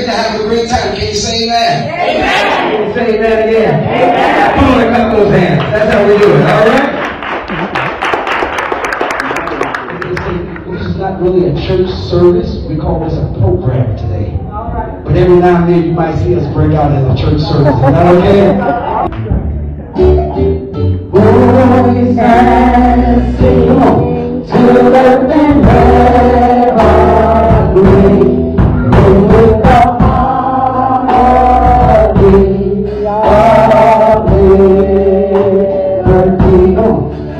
ready to have a great time. Can you say amen? Amen. Say that again. Amen. Come on and clap those hands. That's how we do it. All right? This is not really a church service. We call this a program today. But every now and then you might see us break out in a church service. Is that okay? Voice and sing to earth and heaven, with the harmony of liberty.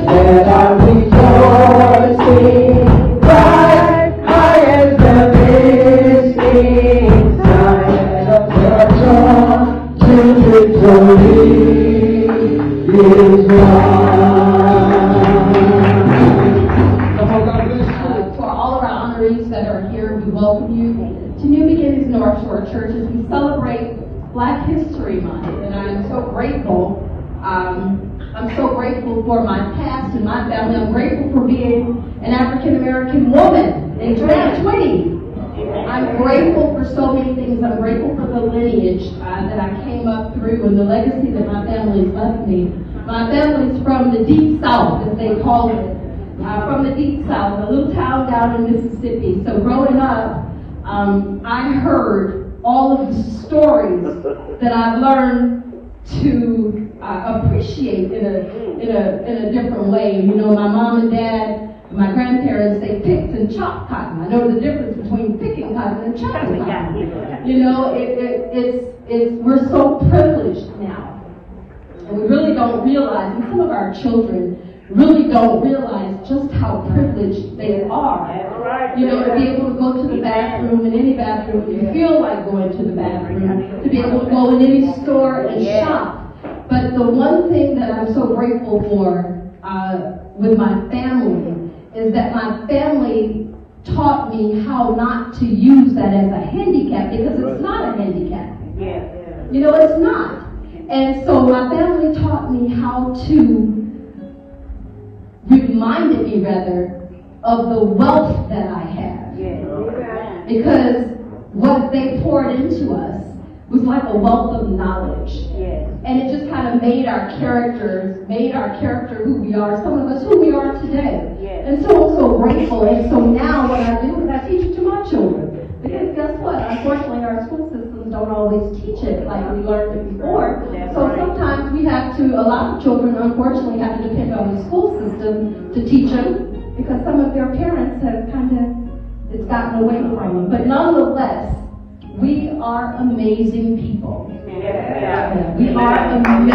Let our rejoicing rise high as the listening sign of the dawn to victory is won. For all of our honorees that are here, we welcome you to New Beginnings North Shore Church as we celebrate Black History Month, and I'm so grateful. I'm so grateful for my past and my family. I'm grateful for being an African American woman in 2020. I'm grateful for so many things. I'm grateful for the lineage that I came up through and the legacy that my family has left me. My family's from the Deep South, as they call it. From the Deep South, a little town down in Mississippi. So growing up, I heard all of the stories that I've learned to appreciate in a different way. You know, my mom and dad, my grandparents, they picked and chopped cotton. I know the difference between picking cotton and chopping cotton. You know, we're so privileged now, and we really don't realize, and some of our children really don't realize just how privileged they are. You know, to be able to go to the bathroom, in any bathroom, if you feel like going to the bathroom, to be able to go in any store and shop. But the one thing that I'm so grateful for with my family is that my family taught me how not to use that as a handicap, because it's not a handicap. You know, it's not. And so my family taught me how to, reminded me rather, of the wealth that I have. Because what they poured into us was like a wealth of knowledge. And it just kind of made our character who we are, some of us who we are today. And so I'm so grateful. And so now what I do is I teach it to my children. Because guess what? Unfortunately, our school systems don't always teach it like we learned it before. So sometimes we have to, a lot of children unfortunately have to depend on the school system to teach them, because some of their parents have it's gotten away from them. But nonetheless, we are amazing people. We are amazing people.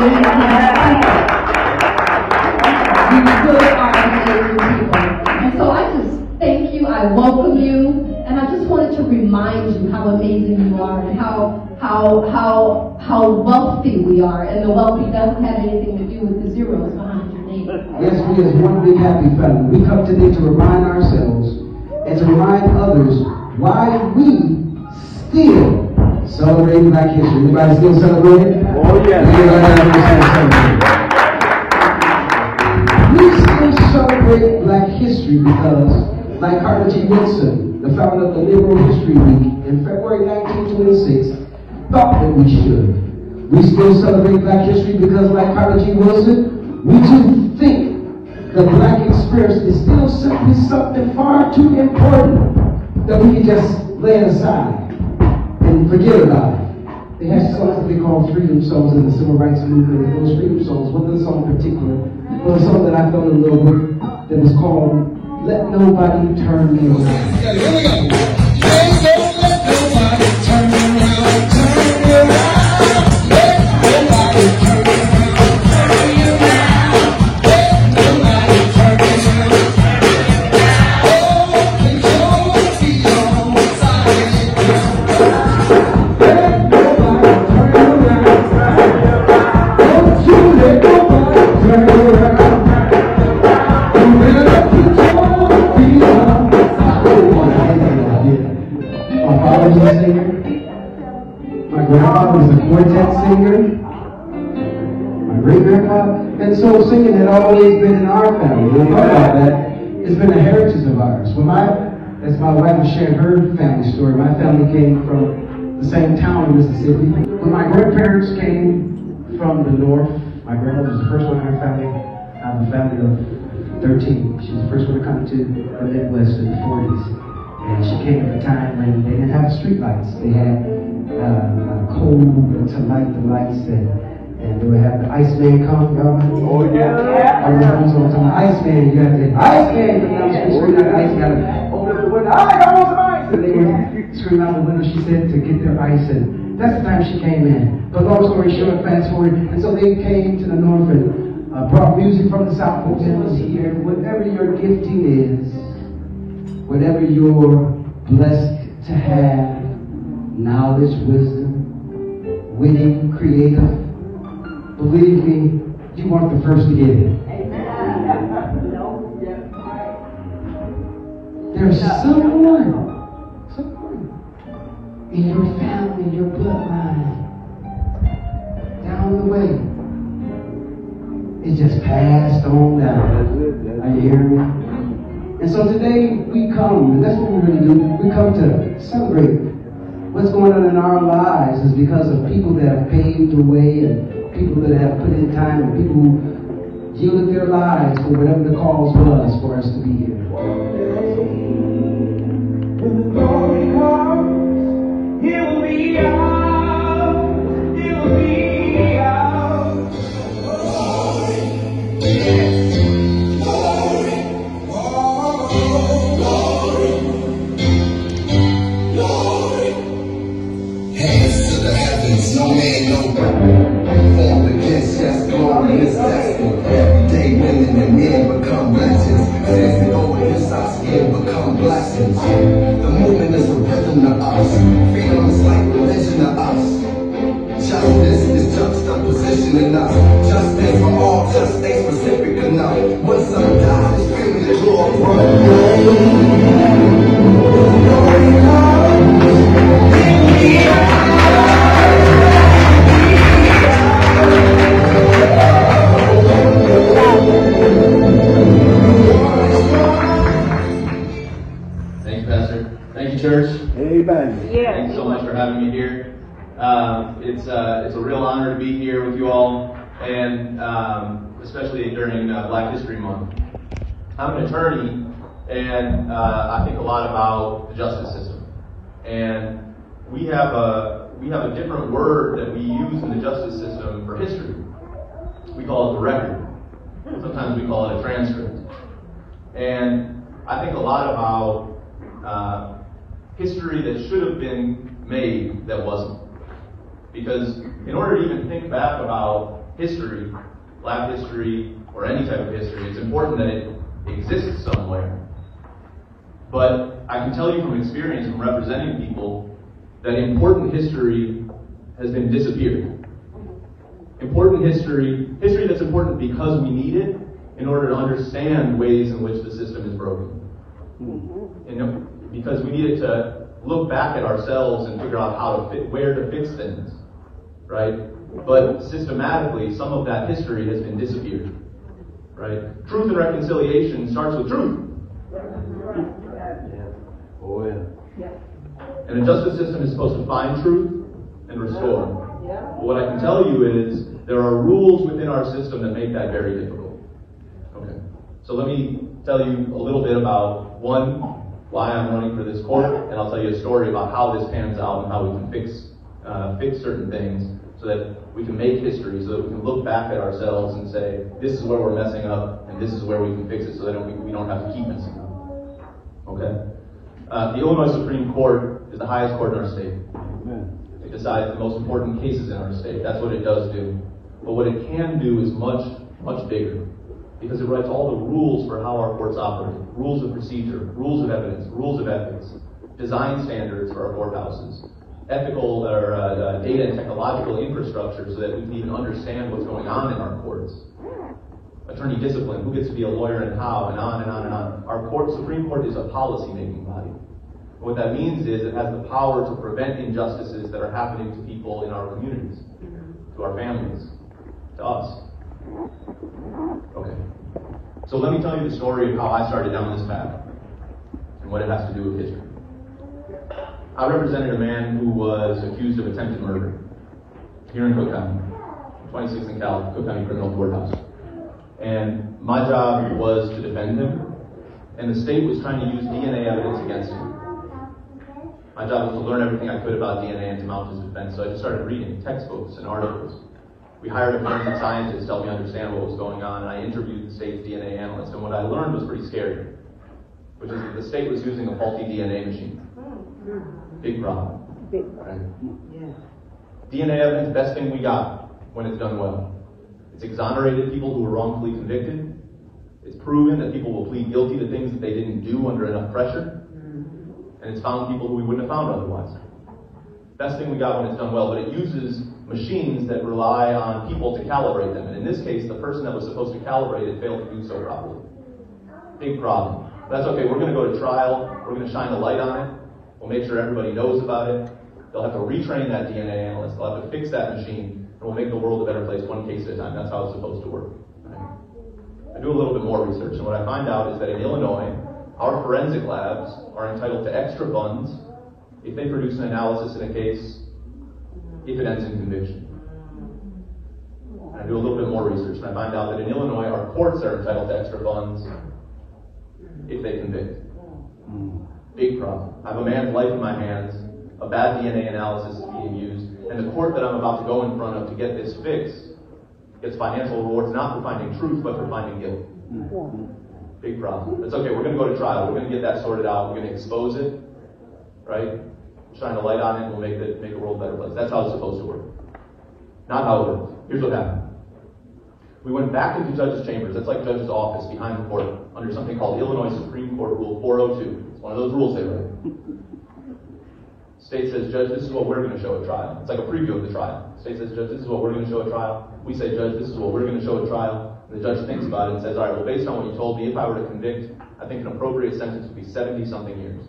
We really are amazing people. And so I just thank you, I welcome you, and I just wanted to remind you how amazing you are and how wealthy we are. And the wealthy doesn't have anything to do with the zeros behind your name. Yes, we as one big happy family. We come today to remind ourselves and to remind others why we still celebrate Black History. Anybody still celebrating? Oh, yeah. We still celebrate Black History because, like Carter G. Woodson, the founder of the Liberal History Week in February 1926, thought that we should. We still celebrate Black History because, like Carter G. Woodson, we too think the Black experience is still simply something far too important that we can just lay it aside and forget about it. They had songs that they call freedom songs in the civil rights movement, and those freedom songs, one of the songs in particular, was a song that I fell in love with that was called Let Nobody Turn Me Around. Yeah, here we go. Hey, don't let nobody turn me around, turn me around. Let nobody turn me around, turn me around. Let nobody turn me around. Oh, and your feet on solid ground. Let nobody turn me around. Don't you let nobody turn me around. You better put your feet on My father was a singer. My grandfather was a quartet singer. My great-grandpa. And so singing had always been in our family. We'll talk about that. It's been a heritage of ours. As my wife was sharing her family story, my family came from the same town in Mississippi. When my grandparents came from the north, my grandmother was the first one in her family. I have a family of 13. She was the first one to come to the Midwest in the 40s. And she came at a time when they didn't have street lights. They had coal to light the lights, and they would have the Iceman come. Oh, yeah. I remember someone talking about Iceman. You have to, Iceman! But now she's screaming out the ice. You got to open up the window. I want some ice! And they would scream out the window, she said, to get their ice. And that's the time she came in. But long story short, fast forward. And so they came to the north and brought music from the south. Hotels here. Whatever your gifting is, whatever you're blessed to have, knowledge, wisdom, witty, creative, believe me, you weren't the first to get it. There's someone in your family, your bloodline, down the way. It's just passed on down. Are you hearing me? And so today we come, and that's what we really do. We come to celebrate what's going on in our lives is because of people that have paved the way and people that have put in time and people who yielded their lives for whatever the cause was for us to be here. When the glory comes, it will be out, it will be out. Glory, glory, glory, glory. Hands to the heavens, no man, no formed against, yes, glorious destiny. Everyday women and men become legends. Sins that over his our skin become blessings. The movement is a rhythm to us. Freedom is like religion to us. Justice is juxtaposition in us. Justice for all, just ain't specific enough. When some die, they screaming the glory. Thanks, Pastor. Thank you, church. Amen. Thanks so much for having me here. It's a real honor to be here with you all, and especially during Black History Month. I'm an attorney, and I think a lot about the justice system. And we have a different word that we use in the justice system for history. We call it the record. Sometimes we call it a transcript. And I think a lot about history that should have been made that wasn't. Because in order to even think back about history, Black history, or any type of history, it's important that it exists somewhere. But I can tell you from experience, from representing people, that important history has been disappeared. Important history that's important because we need it in order to understand ways in which the system is broken. And because we needed to look back at ourselves and figure out where to fix things, right? But systematically, some of that history has been disappeared, right? Truth and reconciliation starts with truth. Oh, yeah. And the justice system is supposed to find truth and restore. But what I can tell you is there are rules within our system that make that very difficult. Okay. So let me tell you a little bit about, one, why I'm running for this court, and I'll tell you a story about how this pans out and how we can fix certain things so that we can make history, so that we can look back at ourselves and say, this is where we're messing up, and this is where we can fix it so that we don't have to keep messing up. Okay? The Illinois Supreme Court is the highest court in our state. It decides the most important cases in our state. That's what it does do. But what it can do is much, much bigger, because it writes all the rules for how our courts operate, rules of procedure, rules of evidence, rules of ethics, design standards for our courthouses, ethical or data and technological infrastructure so that we can even understand what's going on in our courts. Attorney discipline, who gets to be a lawyer and how, and on and on and on. Our Supreme Court is a policy-making body. What that means is it has the power to prevent injustices that are happening to people in our communities, to our families, to us. Okay. So let me tell you the story of how I started down this path and what it has to do with history. I represented a man who was accused of attempted murder here in Cook County, 26th and Cal, Cook County Criminal Courthouse. And my job was to defend him, and the state was trying to use DNA evidence against him. My job was to learn everything I could about DNA and to mount his defense, so I just started reading textbooks and articles. We hired a forensic scientist to help me understand what was going on, and I interviewed the state's DNA analyst, and what I learned was pretty scary, which is that the state was using a faulty DNA machine. Big problem. Right? Yeah. DNA evidence, best thing we got when it's done well. It's exonerated people who were wrongfully convicted. It's proven that people will plead guilty to things that they didn't do under enough pressure. And it's found people who we wouldn't have found otherwise. Best thing we got when it's done well, but it uses machines that rely on people to calibrate them. And in this case, the person that was supposed to calibrate it failed to do so properly. Big problem. That's okay, we're going to go to trial. We're going to shine a light on it. We'll make sure everybody knows about it. They'll have to retrain that DNA analyst. They'll have to fix that machine. And we'll make the world a better place one case at a time. That's how it's supposed to work. Right? I do a little bit more research, and what I find out is that in Illinois, our forensic labs are entitled to extra funds if they produce an analysis in a case if it ends in conviction. And I do a little bit more research, and I find out that in Illinois, our courts are entitled to extra funds if they convict. Big problem. I have a man's life in my hands, a bad DNA analysis is being used, and the court that I'm about to go in front of to get this fixed gets financial rewards not for finding truth, but for finding guilt. Big problem. It's okay, we're going to go to trial. We're going to get that sorted out. We're going to expose it, right? Shine a light on it, and we'll make the world a better place. That's how it's supposed to work. Not how it works. Here's what happened. We went back into judge's chambers. That's like judge's office behind the court under something called Illinois Supreme Court Rule 402. It's one of those rules they write. State says, Judge, this is what we're going to show at trial. It's like a preview of the trial. State says, Judge, this is what we're going to show at trial. We say, Judge, this is what we're going to show at trial. And the judge thinks about it and says, all right, well, based on what you told me, if I were to convict, I think an appropriate sentence would be 70-something years.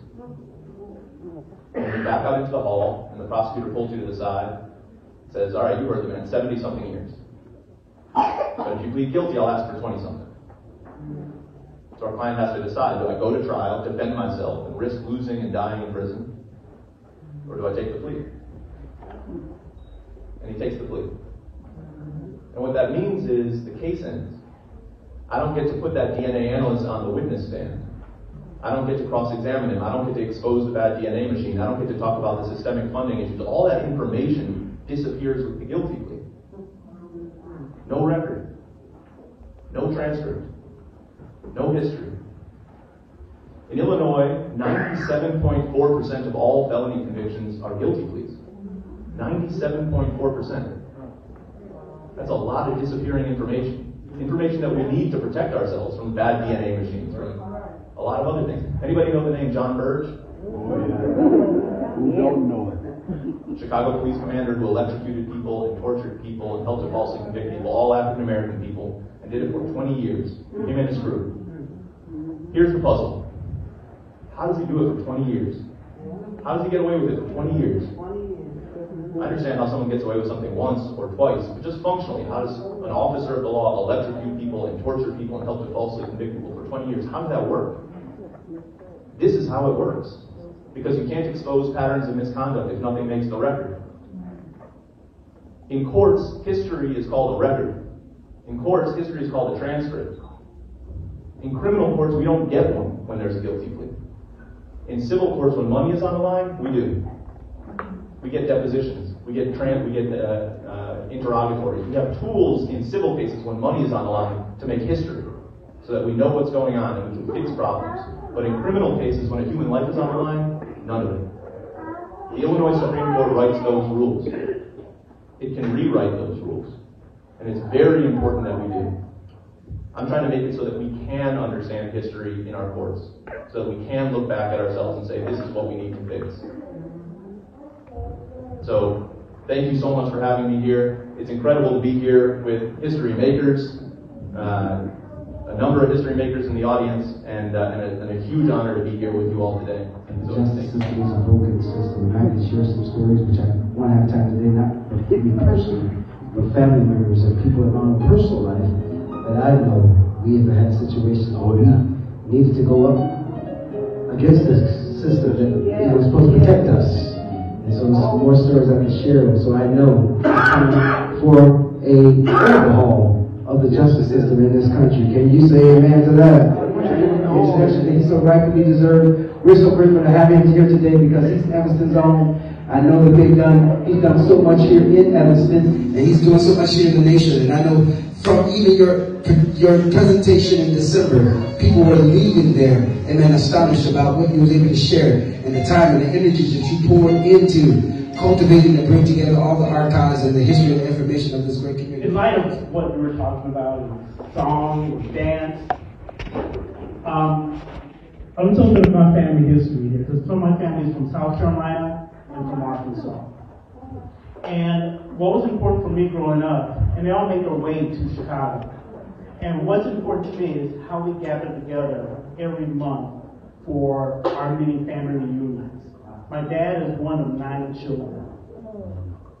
And we back out into the hall, and the prosecutor pulls you to the side, says, all right, you heard the man, 70-something years. But if you plead guilty, I'll ask for 20-something. So our client has to decide, do I go to trial, defend myself, and risk losing and dying in prison? Or do I take the plea? And he takes the plea. And what that means is the case ends. I don't get to put that DNA analyst on the witness stand. I don't get to cross-examine him. I don't get to expose the bad DNA machine. I don't get to talk about the systemic funding issues. All that information disappears with the guilty plea. No record. No transcript. No history. In Illinois, 97.4% of all felony convictions are guilty pleas. 97.4%. That's a lot of disappearing information. Information that we need to protect ourselves from bad DNA machines, right? A lot of other things. Anybody know the name John Burge? Oh, yeah. Who don't know it? Chicago police commander who electrocuted people and tortured people and helped to falsely convict people, all African American people, and did it for 20 years. Him and his crew. Here's the puzzle. How does he do it for 20 years? How does he get away with it for 20 years? I understand how someone gets away with something once or twice, but just functionally, how does an officer of the law electrocute people and torture people and help to falsely convict people for 20 years? How does that work? This is how it works. Because you can't expose patterns of misconduct if nothing makes the record. In courts, history is called a record. In courts, history is called a transcript. In criminal courts, we don't get one when there's a guilty plea. In civil courts, when money is on the line, we do. We get depositions. We get interrogatories. We have tools in civil cases when money is on the line to make history so that we know what's going on and we can fix problems. But in criminal cases, when a human life is on the line, none of it. The Illinois Supreme Court writes those rules. It can rewrite those rules. And it's very important that we do. I'm trying to make it so that we can understand history in our courts, so that we can look back at ourselves and say, this is what we need to fix. So, thank you so much for having me here. It's incredible to be here with history makers, a number of history makers in the audience, and a huge honor to be here with you all today. The justice system is a broken system. I can share some stories which I won't have time today, not that hit me personally, but family members and people in my own personal life that I know we have had situations where we needed to go up against the sister that was supposed to protect us. And so there's more stories I can share. So I know for a overhaul of the justice system in this country. Can you say amen to that? He's so rightfully deserved. We're so grateful to have him here today because he's Evanston's own. I know that he's done so much here in Evanston, and he's doing so much here in the nation. And I know from even your presentation in December, people were leaving there and then astonished about what you was able to share and the time and the energy that you poured into cultivating and bringing together all the archives and the history and the information of this great community. In light of what we were talking about, song, dance, I'm going to tell you about my family history here, because some of my family is from South Carolina and from Arkansas. And what was important for me growing up, and they all made their way to Chicago. And what's important to me is how we gather together every month for our many family reunions. My dad is one of 9 children.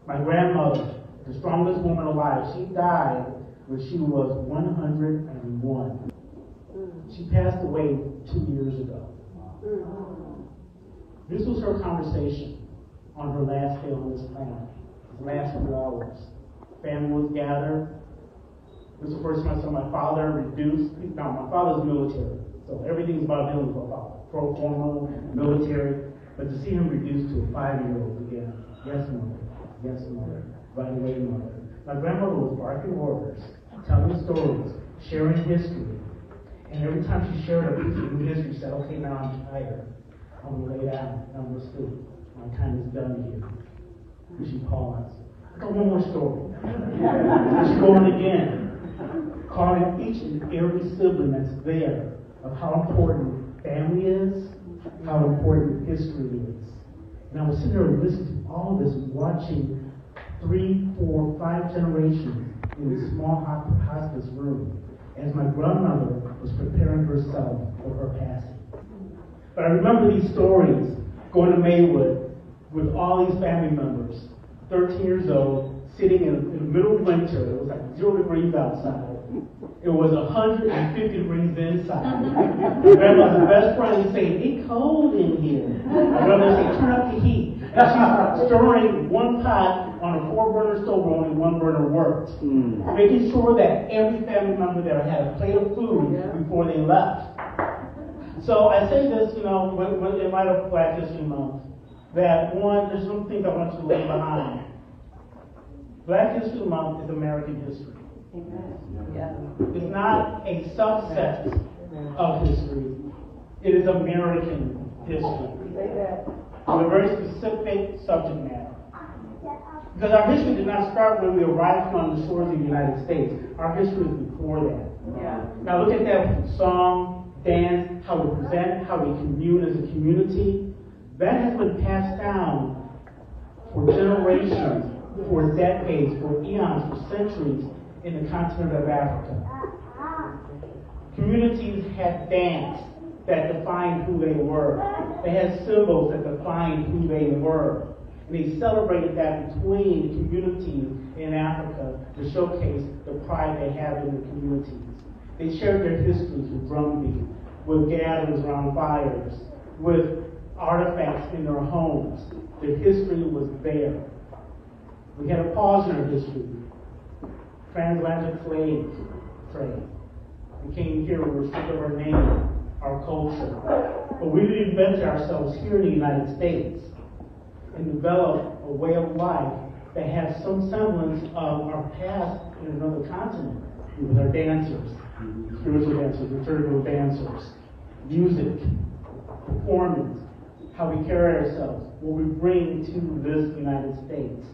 My grandmother, the strongest woman alive, she died when she was 101. She passed away 2 years ago. This was her conversation on her last day on this planet. The last few hours. Family was gathered. This is the first time I saw my father reduced. Now, my father's military, so everything's about him. Pro forma, military. But to see him reduced to a 5-year-old again. Yes, mother. Yes, mother. Right away, mother. My grandmother was barking orders, telling stories, sharing history. And every time she shared a piece of new history, she said, okay, now I'm tired. I'm going to lay down. I'm going to sleep. My time is done here. And she paused. I got one more story. And she go on again, calling each and every sibling that's there of how important family is, how important history is. And I was sitting there listening to all of this, watching 3, 4, 5 generations in this small hospice room as my grandmother was preparing herself for her passing. But I remember these stories going to Maywood with all these family members, 13 years old, sitting in the middle of winter. It was like 0 degrees outside. It was 150 degrees inside. My grandmother's best friend was saying, it's cold in here. My grandmother said, turn up the heat. And she's stirring one pot on a 4-burner stove where only 1 burner worked. Making sure that every family member there had a plate of food before they left. So I say this, in light of Black History Month, that one, there's some things I want you to leave behind. Black History Month is American history. It's not a subset of history. It is American history. With a very specific subject matter. Because our history did not start when we arrived from the shores of the United States. Our history is before that. Now look at that song, dance, how we present, how we commune as a community. That has been passed down for generations, for decades, for eons, for centuries in the continent of Africa. Communities had dance that defined who they were. They had symbols that defined who they were. And they celebrated that between communities in Africa to showcase the pride they have in the communities. They shared their histories with drumbeat, with gatherings around fires, with artifacts in their homes. Their history was there. We had a pause in our history. Transatlantic slave trade. We came here, we were stripped of our name, our culture. But we reinvented ourselves here in the United States and developed a way of life that has some semblance of our past in another continent. With our dancers, spiritual dancers, liturgical dancers, music, performance, how we carry ourselves, what we bring to this United States.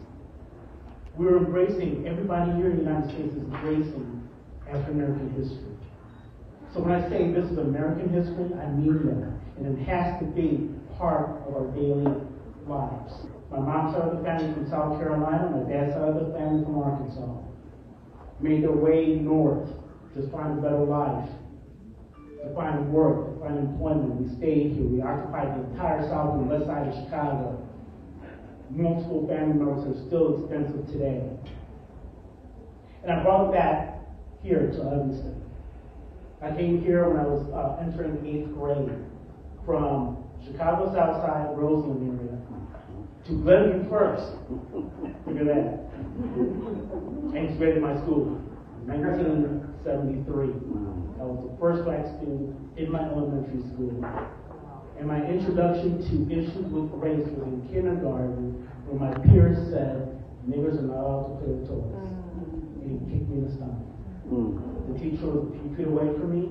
We're embracing, everybody here in the United States is embracing African American history. So when I say this is American history, I mean that. And it has to be part of our daily lives. My mom's side of the family from South Carolina, my dad's side of the family from Arkansas. Made their way north to find a better life, to find work, to find employment. We stayed here. We occupied the entire south and west side of Chicago. Multiple family members are still expensive today. And I brought that here to Evanston. I came here when I was entering 8th grade from Chicago South Side, Roseland area, to Glenview First. Look at that. And graduated my school in 1973. I was the first black student in my elementary school. And my introduction to issues with race was in kindergarten, where my peers said, niggers are not allowed to play with toys. And he kicked me in the stomach. The teacher was a few feet away from me,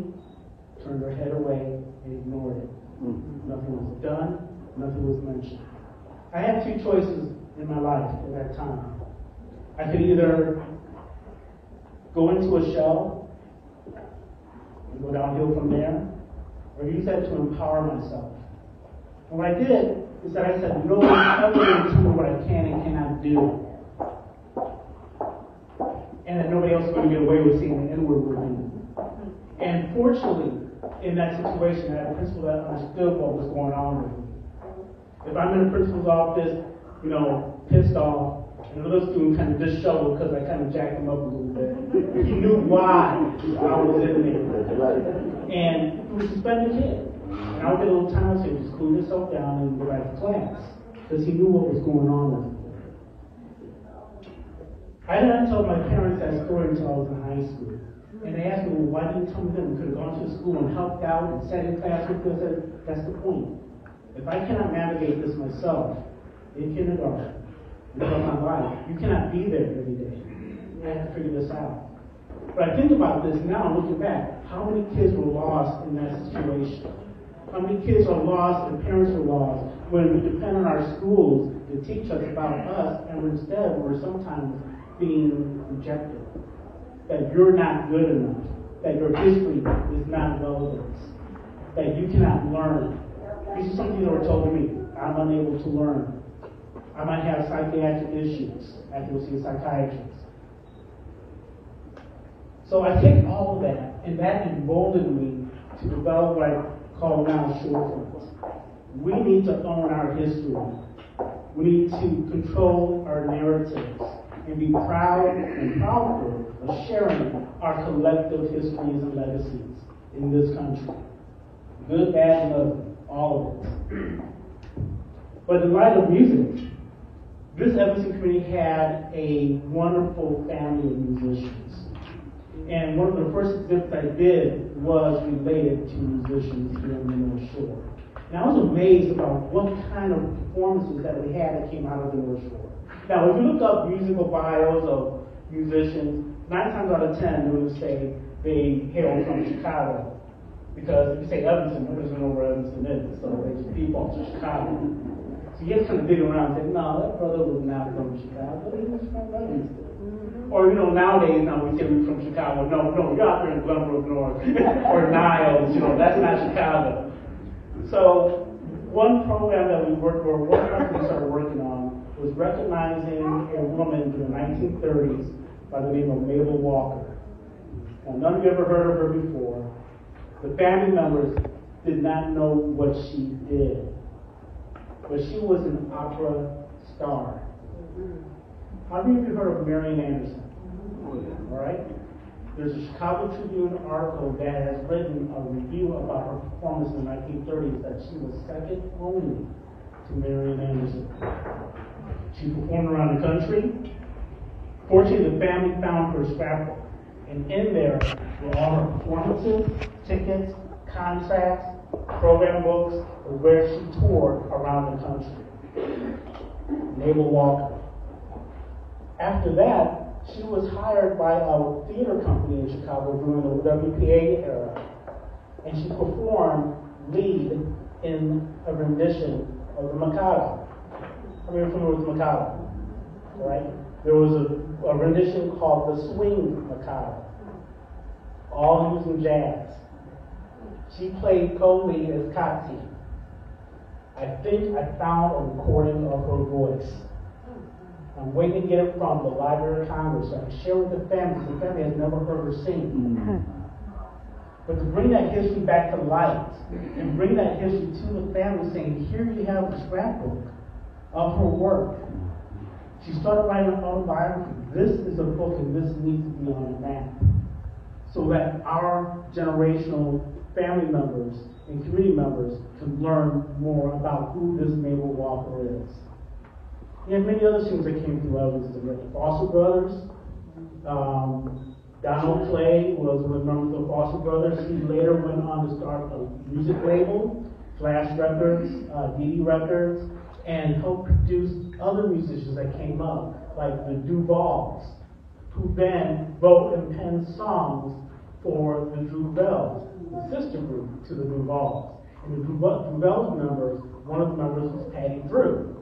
turned her head away, and ignored it. Nothing was done, nothing was mentioned. I had two choices in my life at that time. I could either go into a shell and go downhill from there, or use that to empower myself. And what I did is that I said, no one's ever going to tell me what I can and cannot do. And that nobody else is going to get away with seeing the N-word with me. And fortunately, in that situation, I had a principal that understood what was going on with me. If I'm in a principal's office, pissed off, and another student kind of disheveled because I kind of jacked him up a little bit, he knew why I was in there. And he would suspend the kid. And I would get a little time and say, just cool yourself down and go back to class. Because he knew what was going on with me. I did not tell my parents that story until I was in high school. And they asked me, well, why didn't you tell me then? We could have gone to school and helped out and sat in class with us. I said, that's the point. If I cannot navigate this myself in kindergarten, and throughout my life, you cannot be there every day. I have to figure this out. But I think about this now, looking back, how many kids were lost in that situation? How many kids are lost and parents are lost when we depend on our schools to teach us about us, and instead we're sometimes being rejected. That you're not good enough. That your history is not relevant. That you cannot learn. These are some things that were told to me. I'm unable to learn. I might have psychiatric issues. I have to go see a psychiatrist. So I take all of that, and that emboldened me to develop what I call now Shorefront. We need to own our history. We need to control our narratives and be proud and proudful of sharing our collective histories and legacies in this country. Good, bad, and ugly, all of it. But in light of music, this Evanston community had a wonderful family of musicians. And one of the first exhibits I did was related to musicians here on the North Shore. And I was amazed about what kind of performances that we had that came out of the North Shore. Now, if you look up musical bios of musicians, 9 times out of 10, they would say they hail from Chicago. Because if you say Evanston, nobody doesn't know where Evanston is, so they just default to Chicago. So you have to kind of dig around and say, no, that brother was not from Chicago, he was from Evanston. Or, nowadays, now we say we're from Chicago. No, you're out there in Glenbrook North or Niles, that's not Chicago. So, one program that we worked for, one company we started working on, was recognizing a woman in the 1930s by the name of Mabel Walker. Now, none of you ever heard of her before. The family members did not know what she did. But she was an opera star. How many of you heard of Marian Anderson? All right? There's a Chicago Tribune article that has written a review about her performance in the 1930s that she was second only to Marian Anderson. She performed around the country. Fortunately, the family found her scrapbook. And in there were all her performances, tickets, contracts, program books, of where she toured around the country. Mabel Walker. After that, she was hired by a theater company in Chicago during the WPA era. And she performed lead in a rendition of the Mikado. How many are familiar with the Mikado? Right? There was a rendition called the Swing Mikado, all using jazz. She played co-lead as Kati. I think I found a recording of her voice. I'm waiting to get it from the Library of Congress so I can share with the family. The family has never heard her sing. But to bring that history back to light and bring that history to the family, saying, here you have the scrapbook of her work. She started writing an autobiography. This is a book and this needs to be on the map. So that our generational family members and community members can learn more about who this Mabel Walker is. You have many other students that came through Evanston. The Foster Brothers. Donald Clay was one of the members of the Foster Brothers. He later went on to start a music label, Flash Records, DD Records, and helped produce other musicians that came up, like the Duvalls, who then wrote and penned songs for the Drew Bells, the sister group to the Duvalls. And the Drew Bells members, one of the members was Patty Drew.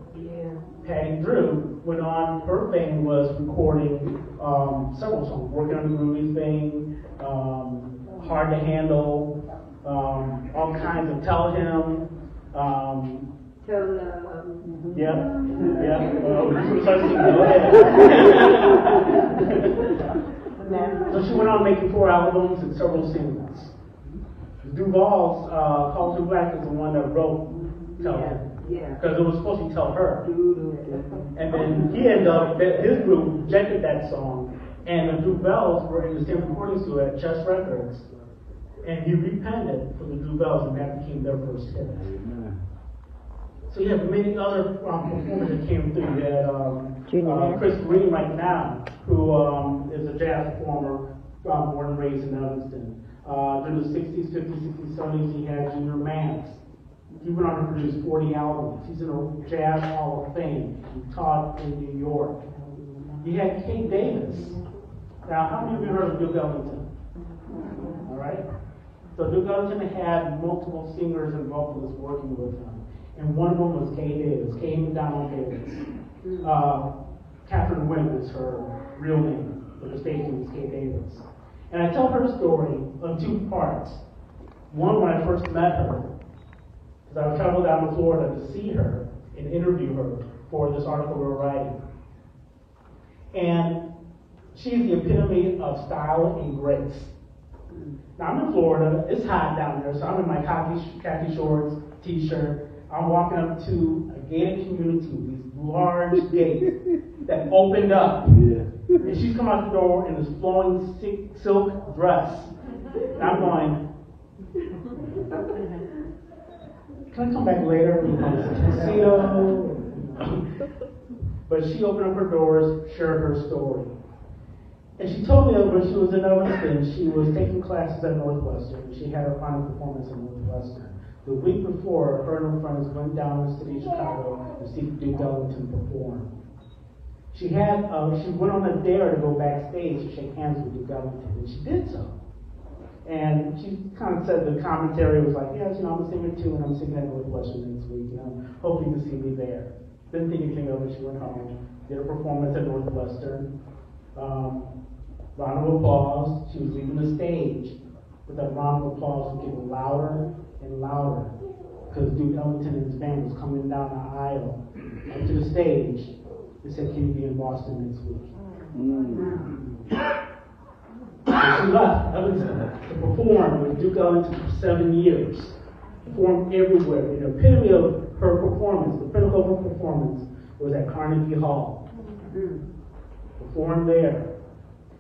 Patty Drew went on, her thing was recording several songs, Working on the Groovy Thing, Hard to Handle, all kinds of Tell Him. Yeah. So she went on making 4 albums and several singles. Duval's, Call to Black is the one that wrote Tell Him. Because it was supposed to tell her. And then he ended up, his group rejected that song, and the Drew Bells were in the same recording studio at Chess Records. And he repented for the Drew Bells, and that became their first hit. So you have many other performers that came through. You had Chris Green right now, who is a jazz performer, born and raised in Evanston. During the 60s, 50s, 60s, 70s, he had Junior Mance. He went on to produce 40 albums. He's in a Jazz Hall of Fame. He taught in New York. You had Kate Davis. Now, how many of you heard of Duke Ellington? All right. So Duke Ellington had multiple singers and vocalists working with him. And one of them was Kate Davis, Kate McDonald Davis. Catherine Wynn is her real name, but the stage name is Kate Davis. And I tell her story in 2 parts. One, when I first met her, because I would travel down to Florida to see her and interview her for this article we were writing. And she's the epitome of style and grace. Now, I'm in Florida. It's hot down there, so I'm in my khaki shorts, t-shirt. I'm walking up to a gated community with these large gates that opened up. And she's come out the door in this flowing silk dress. And I'm going, can I come back later? But she opened up her doors, shared her story. And she told me that when she was in Evanston, she was taking classes at Northwestern. She had her final performance at Northwestern. The week before, her and her friends went down to the city of Chicago to see Duke Ellington perform. She went on a dare to go backstage to shake hands with Duke Ellington, and she did so. And she kind of said the commentary was like, yes, I'm a singer too, and I'm singing at Northwestern next week, hoping to see me there. Didn't think anything of it. She went home, did a performance at Northwestern. Round of applause. She was leaving the stage, but that round of applause was getting louder and louder because Duke Ellington and his band was coming down the aisle up to the stage. They said, can you be in Boston next week? So she left Evanston to perform with Duke Ellington for 7 years. Performed everywhere. And the epitome of her performance, the pinnacle of her performance, was at Carnegie Hall. Performed there.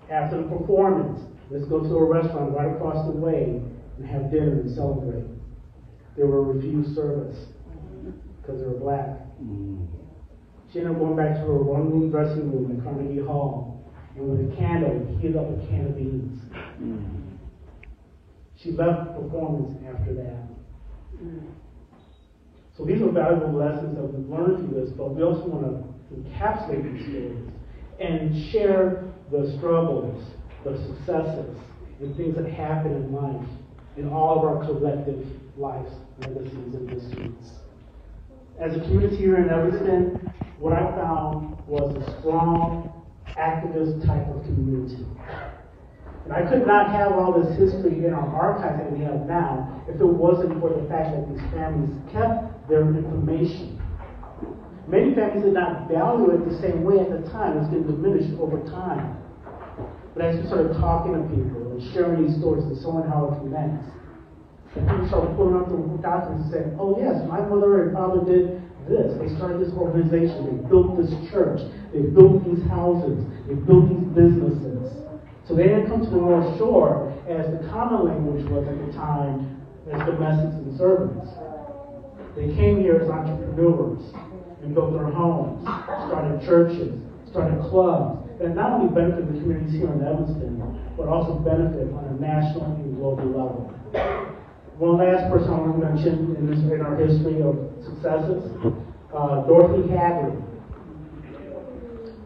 After the performance, let's go to a restaurant right across the way and have dinner and celebrate. They were refused service because they were black. She ended up going back to her one-room dressing room in Carnegie Hall, and with a candle, heated up a can of beans. She left performance after that. So these are valuable lessons that we've learned through this, but we also want to encapsulate these stories and share the struggles, the successes, and things that happen in life, in all of our collective lives, legacies, and pursuits. As a community here in Evanston, what I found was a strong, activist type of community. And I could not have all this history in our archives that we have now if it wasn't for the fact that these families kept their information. Many families did not value it the same way at the time. It's been diminished over time. But as we started talking to people and sharing these stories and showing how it connects, and people started pulling up the documents and saying, oh yes, my mother and father did this. They started this organization. They built this church. They built these houses. They built these businesses. So they didn't come to the North Shore as the common language was at the time, as domestics and servants. They came here as entrepreneurs and built their homes, started churches, started clubs that not only benefit the communities here in Evanston, but also benefit on a national and global level. One last person I want to mention in our history of successes, Dorothy Hadley.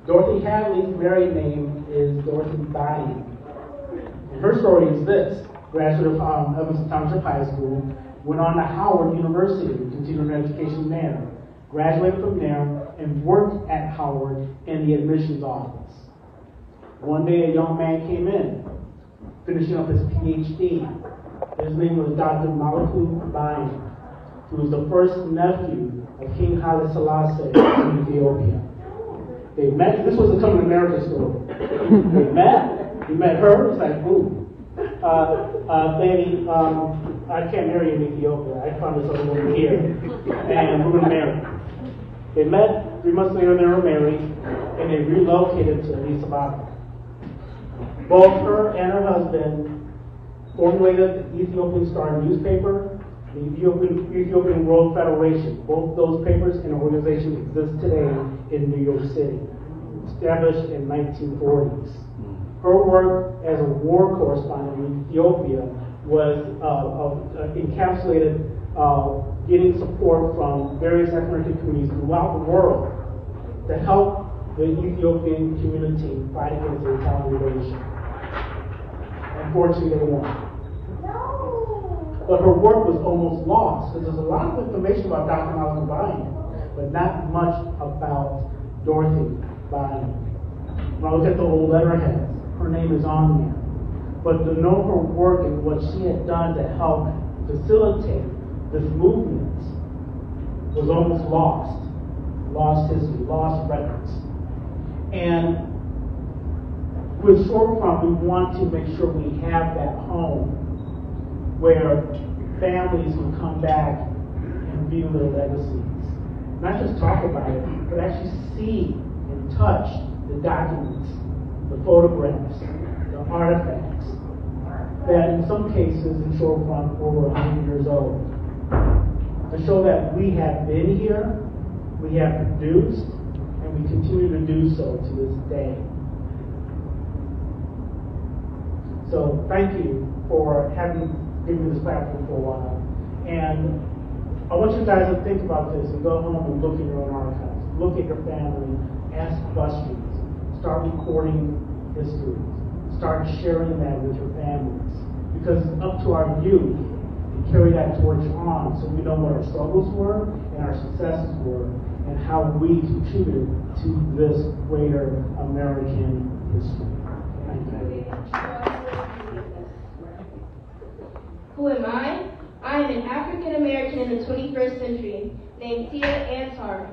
Dorothy Hadley's married name is Dorothy Bynum. And her story is this: graduate of Evanston Township High School, went on to Howard University, continued her education there, graduated from there, and worked at Howard in the admissions office. One day a young man came in, finishing up his PhD. His name was Dr. Malakun Bynum, who was the first nephew of King Haile Selassie in Ethiopia. They met. This was a Coming to America story. They met. He met her. It's like, ooh, baby, I can't marry you in Ethiopia. I found this other woman here, and we're going to marry. They met. 3 months later, they were married, and they relocated to Addis Ababa. Both her and her husband formulated the Ethiopian Star newspaper, the Ethiopian World Federation. Both those papers and organizations exist today in New York City, established in 1940s. Her work as a war correspondent in Ethiopia was encapsulated getting support from various ethnic communities throughout the world to help the Ethiopian community fight against the retaliation. Unfortunately, they won. But her work was almost lost because there's a lot of information about Dr. Malakun Bynum, but not much about Dorothy Bynum. When I look at the old letterheads, her name is on there. But to know her work and what she had done to help facilitate this movement was almost lost. Lost history, lost records. And with Shorefront, we want to make sure we have that home where families can come back and view their legacies. Not just talk about it, but actually see and touch the documents, the photographs, the artifacts that in some cases in Shorefront are over 100 years old. To show that we have been here, we have produced, and we continue to do so to this day. So thank you for given me this platform for a while. And I want you guys to think about this and go home and look at your own archives. Look at your family, ask questions, start recording history, start sharing that with your families. Because it's up to our youth to carry that torch on so we know what our struggles were and our successes were and how we contributed to this greater American history. Thank you. Who am I? I am an African American in the 21st century named Tia Antar.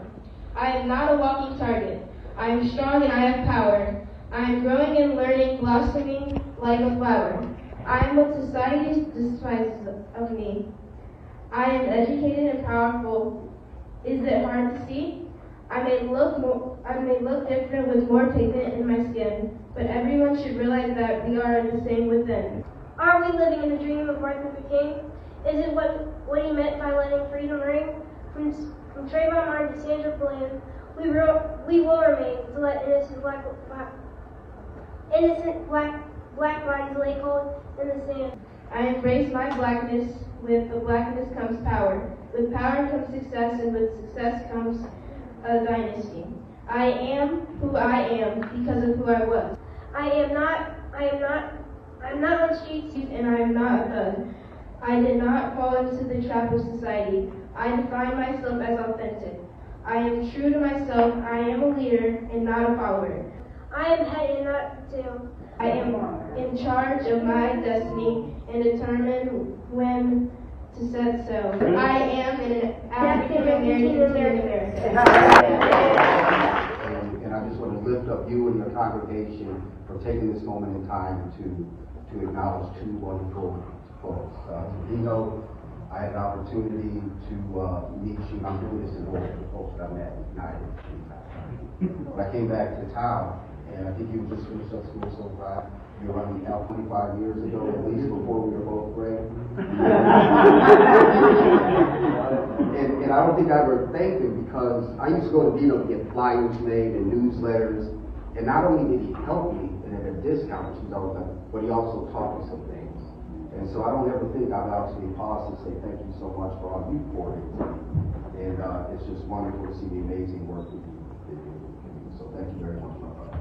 I am not a walking target. I am strong and I have power. I am growing and learning, blossoming like a flower. I am what society despises of me. I am educated and powerful. Is it hard to see? I may look different with more pigment in my skin, but everyone should realize that we are the same within. Are we living in the dream of Martin Luther King? Is it what he meant by letting freedom ring? From Trayvon Martin to Sandra Bland, we will remain to let innocent black bodies lay cold in the sand. I embrace my blackness. With the blackness comes power. With power comes success, and with success comes a dynasty. I am who I am because of who I was. I'm not on the streets, and I am not a thug. I did not fall into the trap of society. I define myself as authentic. I am true to myself. I am a leader and not a follower. I am head and not tail. I am in charge of my destiny and determine when to set sail. I am an African American in America. And I just want to lift up you and your congregation for taking this moment in time to acknowledge two wonderful folks. Dino, I had an opportunity to meet you. I'm doing this in order for the folks that I met at United. When I came back to town, And I think you just finished up school so far. You were running out 25 years ago, at least before we were both great. And I don't think I ever thanked him because I used to go to Dino to get flyers made and newsletters. And not only did he help me and at a discount, which he's always done, but he also taught me some things. And so I don't ever think I've actually paused and say thank you so much for all you poured into me. And it's just wonderful to see the amazing work that you do. So thank you very much, my brother.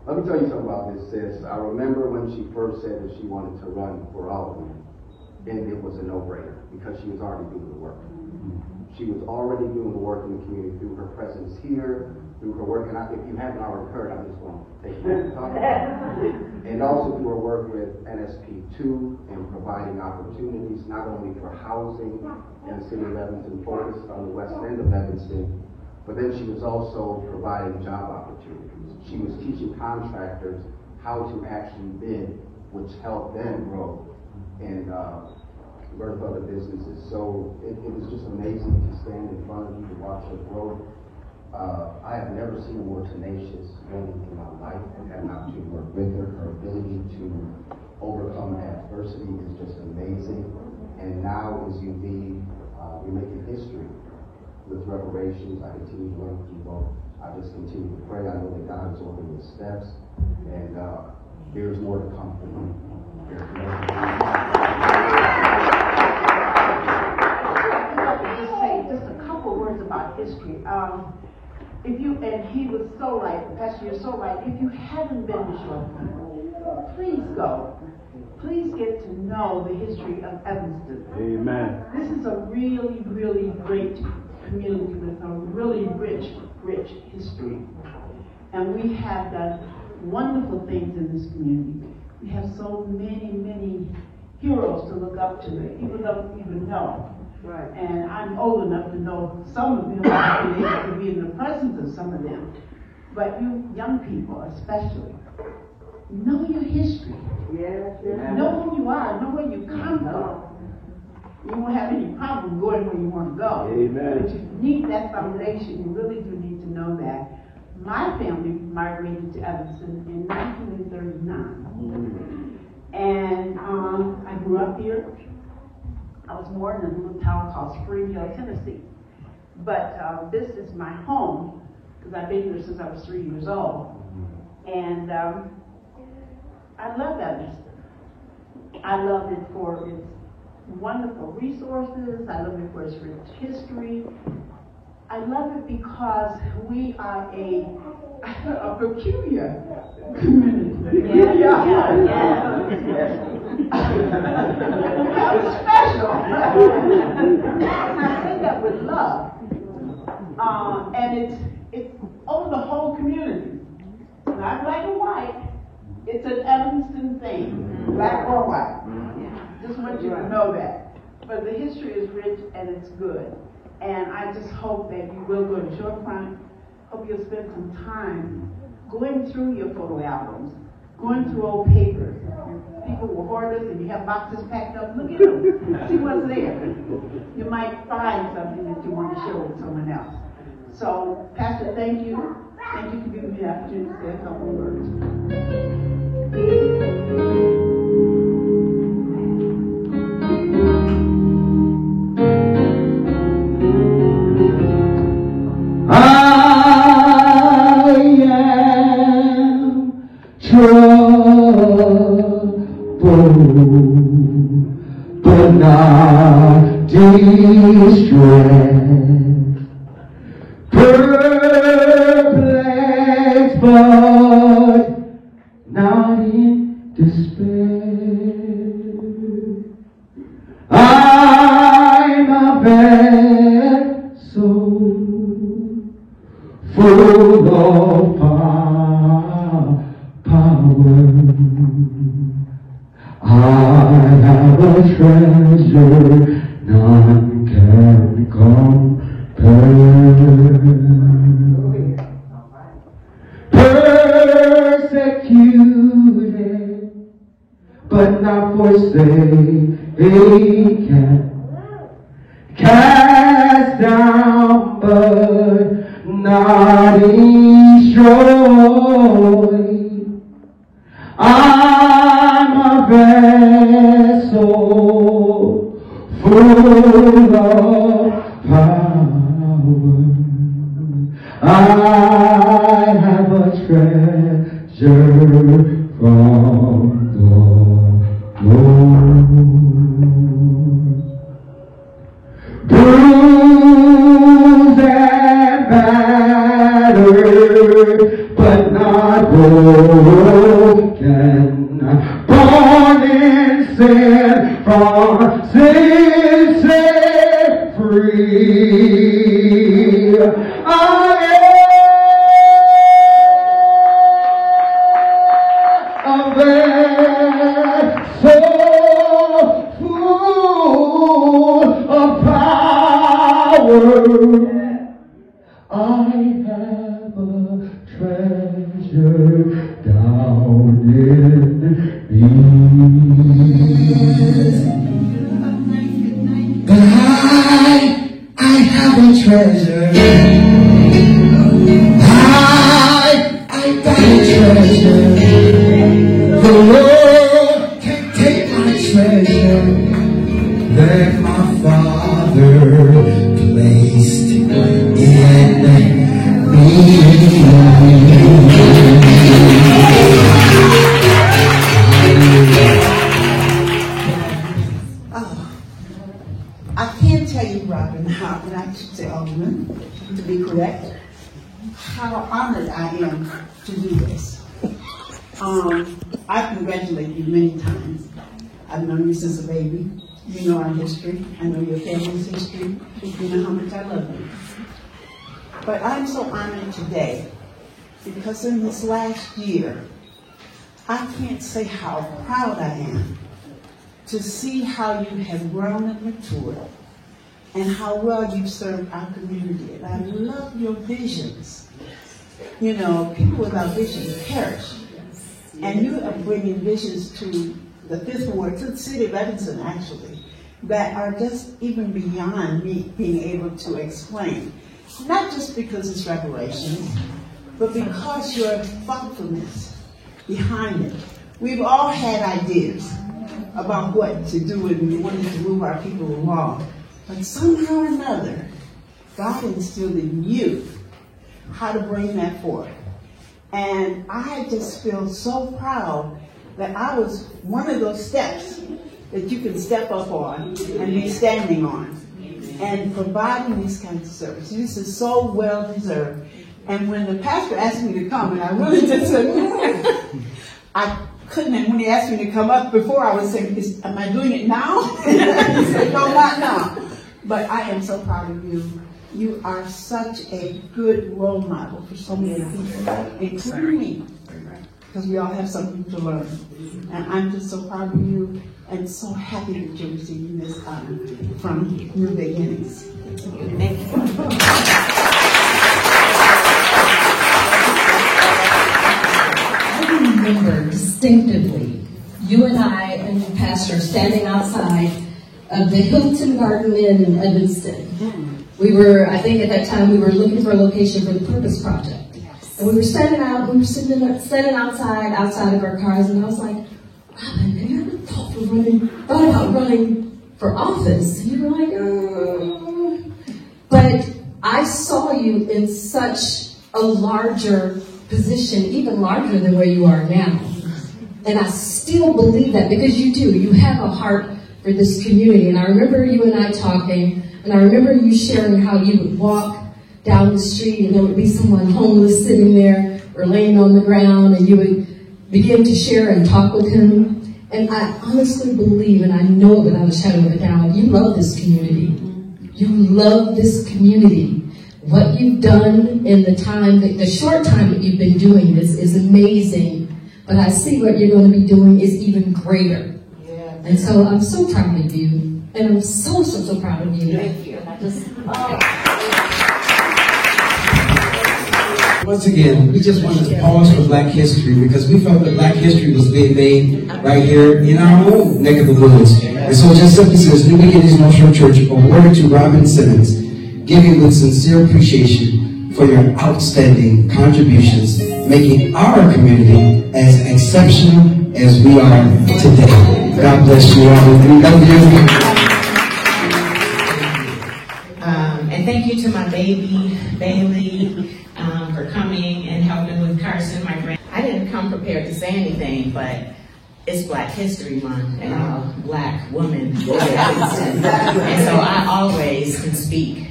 Let me tell you something about this, sis. I remember when she first said that she wanted to run for Alderman, and it was a no-brainer because she was already doing the work. She was already doing the work in the community through her presence here, through her work, and if you haven't already heard, I just want to take a minute to talk about it. And also through her work with NSP2 and providing opportunities not only for housing in the city of Evanston, focused on the west end of Evanston, but then she was also providing job opportunities. She was teaching contractors how to actually bid, which helped them grow and birth other businesses. So it was just amazing to stand in front of you to watch her grow. I have never seen a more tenacious woman in my life. I had an opportunity to work with her. Her ability to overcome adversity is just amazing. And now as you lead, you're making history with reparations. I continue to learn from both. I just continue to pray. I know that God is ordering your steps, and there's more to come from you. There's more to come. Just a couple words about history. And he was so right, Pastor, you're so right. If you haven't been to Short, please go. Please get to know the history of Evanston. Amen. This is a really, really great community with a really rich history. And we have done wonderful things in this community. We have so many heroes to look up to that people don't even know. Right. And I'm old enough to know some of them. I've been able to be in the presence of some of them. But you young people especially, know your history. Yes. Know who you are. Know where you come from. You won't have any problem going where you want to go. Amen. But you need that foundation. You really do need to know that. My family migrated to Evanston in 1939. And I grew up here. I was born in a little town called Spring Hill, Tennessee. But this is my home, because I've been here since I was 3 years old. And I love Evanston. I love it for its wonderful resources. I love it for its rich history. I love it because we are a peculiar community. Yeah. It's special. And I say that with love. And it's over the whole community. Not black and white. It's an Evanston thing, black or white. Just want you to know that. But the history is rich and it's good. And I just hope that you will go to Shorefront. Hope you'll spend some time going through your photo albums, going through old papers. People were hoarders and you have boxes packed up. Look at them. See what's there. You might find something that you want to share with someone else. So, Pastor, thank you. Thank you for giving me the opportunity to say a couple of words. But not distressed, perplexed, but not in despair. I'm a bad soul, full of power. I have a treasure none can compare. Persecuted, but not forsaken. Cast down, but not destroyed. I'm a vessel full of power. I have a treasure from the Lord. Bruised and battered, but not broken. Born in sin, from sin set free. I am a vessel full of power. I have a treasure down in me. But I have a treasure. I got a treasure. The Lord can take my treasure that my Father placed in me. I can't tell you, Robin, how, and I should say Alderman, to be correct, how honored I am to do this. I congratulate you many times. I've known you since a baby. You know our history. I know your family's history. You know how much I love you. But I'm so honored today because in this last year, I can't say how proud I am to see how you have grown and matured and how well you've served our community. And I love your visions. You know, people without vision perish. And you are bringing visions to the Fifth Ward, to the city of Evanston, actually, that are just even beyond me being able to explain. Not just because it's reparations, but because your thoughtfulness behind it. We've all had ideas about what to do and we wanted to move our people along. But somehow or another, God instilled in you how to bring that forth. And I just feel so proud that I was one of those steps that you can step up on and be standing on and providing these kinds of services. This is so well deserved. And when the pastor asked me to come, and I really did say, I couldn't, and when he asked me to come up before, I was saying, am I doing it now? He said, no, not now. But I am so proud of you. You are such a good role model for so many people, including me, because we all have something to learn. And I'm just so proud of you and so happy that you're receiving this honor from New Beginnings. Thank you. I remember distinctively you and I and the pastor standing outside of the Hilton Garden Inn in Evanston. We were, I think at that time, we were looking for a location for the Purpose Project. And we were standing outside of our cars, and I was like, Robin, have you ever thought about running for office? And you were like, oh. But I saw you in such a larger position, even larger than where you are now. And I still believe that because you do. You have a heart for this community. And I remember you and I talking, and I remember you sharing how you would walk down the street and there would be someone homeless sitting there or laying on the ground, and you would begin to share and talk with him. And I honestly believe, and I know it without a shadow of a doubt, you love this community. You love this community. What you've done in the time, the short time that you've been doing this is amazing. But I see what you're going to be doing is even greater. And so I'm so proud of you. And I'm so proud of you. Thank you. Once again, we just wanted to pause for Black History because we felt that Black history was being made right here in our own neck of the woods. And so it just simply says, New Beginnings North Shore Church awarded to Robin Simmons, giving with sincere appreciation for your outstanding contributions, making our community as exceptional as we are today. God bless you all. We love you. And thank you to my baby, Bailey, for coming and helping with Carson, my grand. I didn't come prepared to say anything, but it's Black History Month, and I'm a Black woman. And so I always can speak.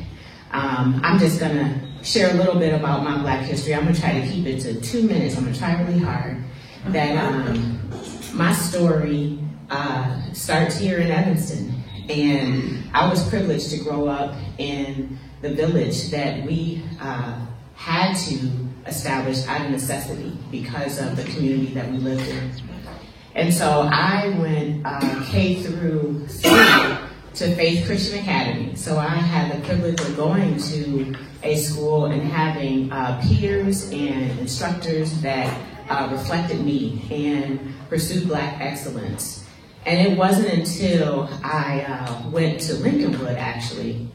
I'm just going to share a little bit about my Black history. I'm going to try to keep it to 2 minutes. I'm going to try really hard. That my story starts here in Evanston. And I was privileged to grow up in the village that we had to establish out of necessity because of the community that we lived in. And so I went K through C to Faith Christian Academy. So I had the privilege of going to a school and having peers and instructors that reflected me and pursued Black excellence. And it wasn't until I went to Lincolnwood, actually,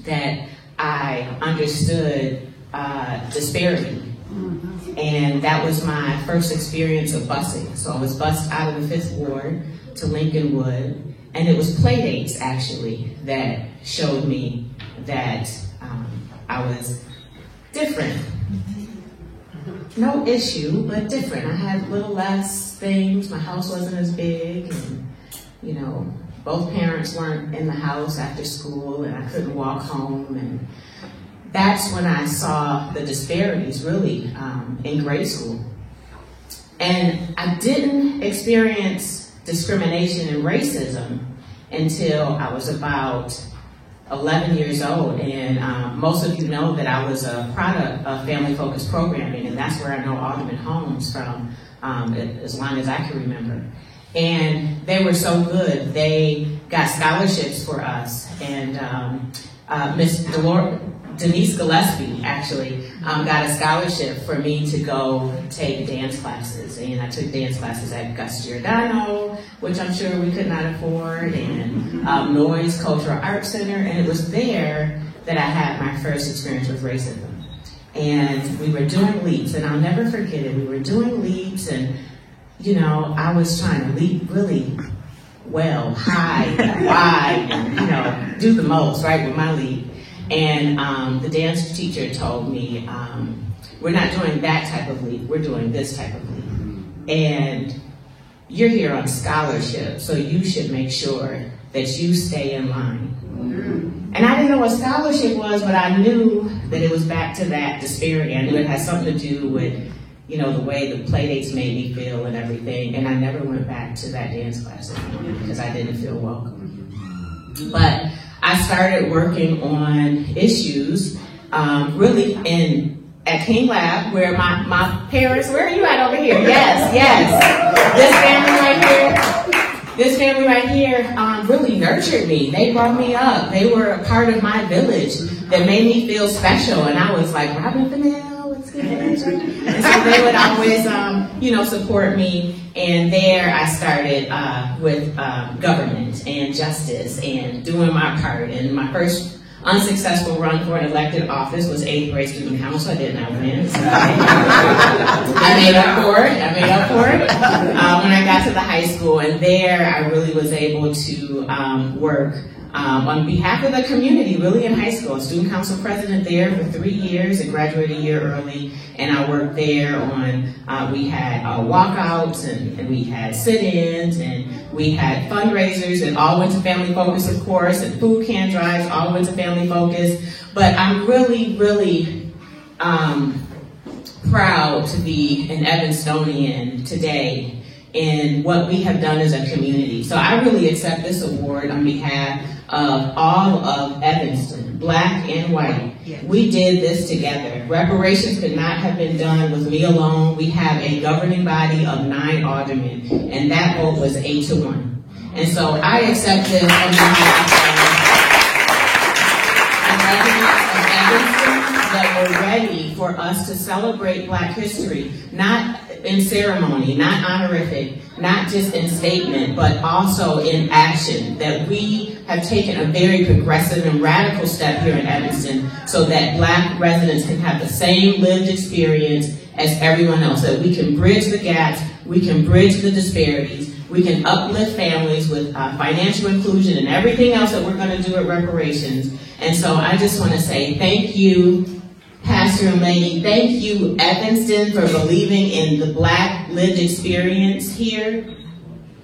that I understood disparity. And that was my first experience of busing. So I was bused out of the 5th Ward to Lincolnwood, and it was Playdates, actually, that showed me that I was different. No issue, but different. I had a little less things. My house wasn't as big, and, you know, both parents weren't in the house after school, and I couldn't walk home. And that's when I saw the disparities, really, in grade school. And I didn't experience discrimination and racism until I was about 11 years old. And most of you know that I was a product of family-focused programming, and that's where I know Alderman Holmes from, as long as I can remember. And they were so good. They got scholarships for us. And Miss Denise Gillespie, actually, got a scholarship for me to go take dance classes. And I took dance classes at Gus Giordano, which I'm sure we could not afford, and Noyes Cultural Arts Center. And it was there that I had my first experience with racism. And we were doing leaps, and I'll never forget it. We were doing leaps, and, you know, I was trying to leap really well, high, wide, and, you know, do the most, right, with my leap. And the dance teacher told me, we're not doing that type of leap, we're doing this type of leap. And you're here on scholarship, so you should make sure that you stay in line. And I didn't know what scholarship was, but I knew that it was back to that disparity. I knew it had something to do with, you know, the way the Playdates made me feel and everything. And I never went back to that dance class anymore because I didn't feel welcome. But I started working on issues really at King Lab, where my parents, where are you at over here? Yes, yes. This family right here really nurtured me. They brought me up. They were a part of my village that made me feel special. And I was like, Robin Fennell, what's good? And so they would always, you know, support me. And there I started with government and justice and doing my part. And my first unsuccessful run for an elected office was 8th grade student council. I did not win. So I made up for it. When I got to the high school, and there I really was able to work on behalf of the community, really in high school. Student council president there for 3 years and graduated a year early. And I worked there on, we had walkouts and we had sit-ins and we had fundraisers, and all went to Family Focus, of course, and food can drives, all went to Family Focus. But I'm really, really proud to be an Evanstonian today in what we have done as a community. So I really accept this award on behalf of all of Evanston, Black and white. Yes. We did this together. Reparations could not have been done with me alone. We have a governing body of 9 aldermen, and that vote was 8-1. And so I accept this on behalf of Evanston, that we're ready for us to celebrate Black history, not in ceremony, not honorific, not just in statement, but also in action, that we have taken a very progressive and radical step here in Evanston so that Black residents can have the same lived experience as everyone else, that we can bridge the gaps, we can bridge the disparities, we can uplift families with financial inclusion and everything else that we're going to do at reparations. And so I just want to say thank you, Pastor and Lady. Thank you, Evanston, for believing in the Black lived experience here.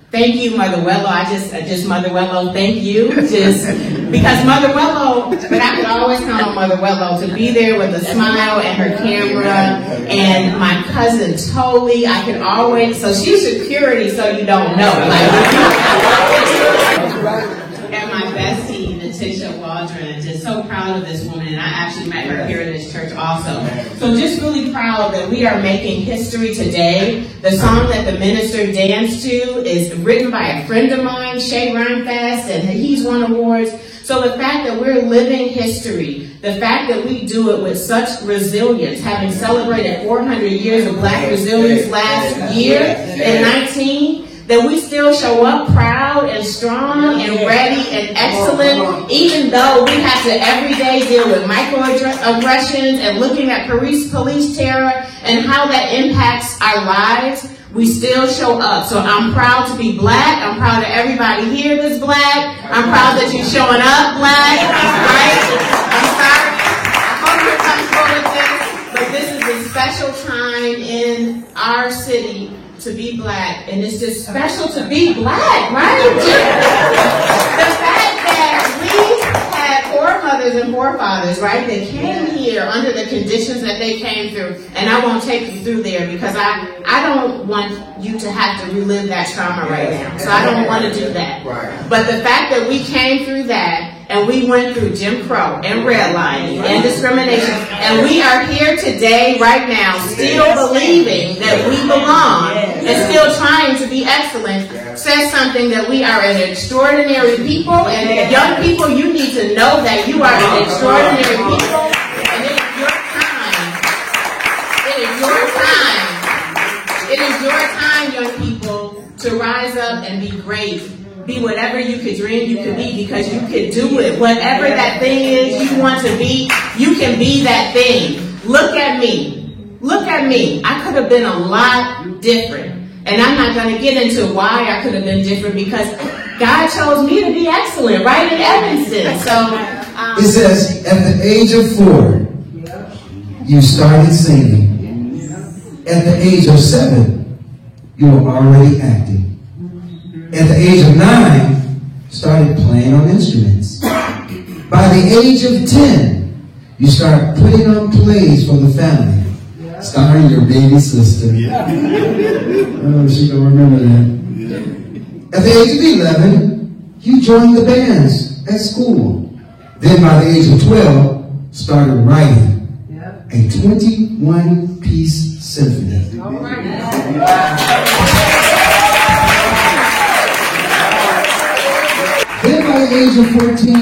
Thank you, Mother Wello. I just Mother Wello, thank you. Just because Mother Wello, but I could always count on Mother Wello to be there with a smile and her camera. And my cousin Toly, I could always, so she's security, so you don't know. And my bestie, Natisha Waldron, just so proud of this woman, and I actually met her here in this church also. So just really proud that we are making history today. The song that the minister danced to is written by a friend of mine, Shay Rhinefast, and he's won awards. So the fact that we're living history, the fact that we do it with such resilience, having celebrated 400 years of Black resilience last year in 19, that we still show up proud and strong and ready and excellent, even though we have to every day deal with microaggressions and looking at police terror and how that impacts our lives. We still show up. So I'm proud to be Black. I'm proud of everybody here that's Black. I'm proud that you're showing up Black, right? I'm sorry. I hope you're comfortable with this, but this is a special time in our city to be Black, and it's just special to be Black, right? The fact that we had foremothers and forefathers, right, that came here under the conditions that they came through, and I won't take you through there because I don't want you to have to relive that trauma right now, so I don't want to do that. But the fact that we came through that, and we went through Jim Crow and redlining and discrimination, and we are here today, right now, still believing that we belong and still trying to be excellent, says something that we are an extraordinary people, and young people, you need to know that you are an extraordinary people, and it is your time. It is your time. It is your time, young people, to rise up and be great. Be whatever you could dream you could be, because you could do it. Whatever that thing is you want to be, you can be that thing. Look at me. Look at me. I could have been a lot different. And I'm not going to get into why I could have been different, because God chose me to be excellent right in Evanston. So it says, at the age of 4, you started singing. At the age of 7, you were already acting. At the age of 9, started playing on instruments. By the age of 10, you started putting on plays for the family, starring your baby sister. Oh, she don't remember that. At the age of 11, you joined the bands at school. Then by the age of 12, started writing a 21-piece symphony. Then by the age of 14,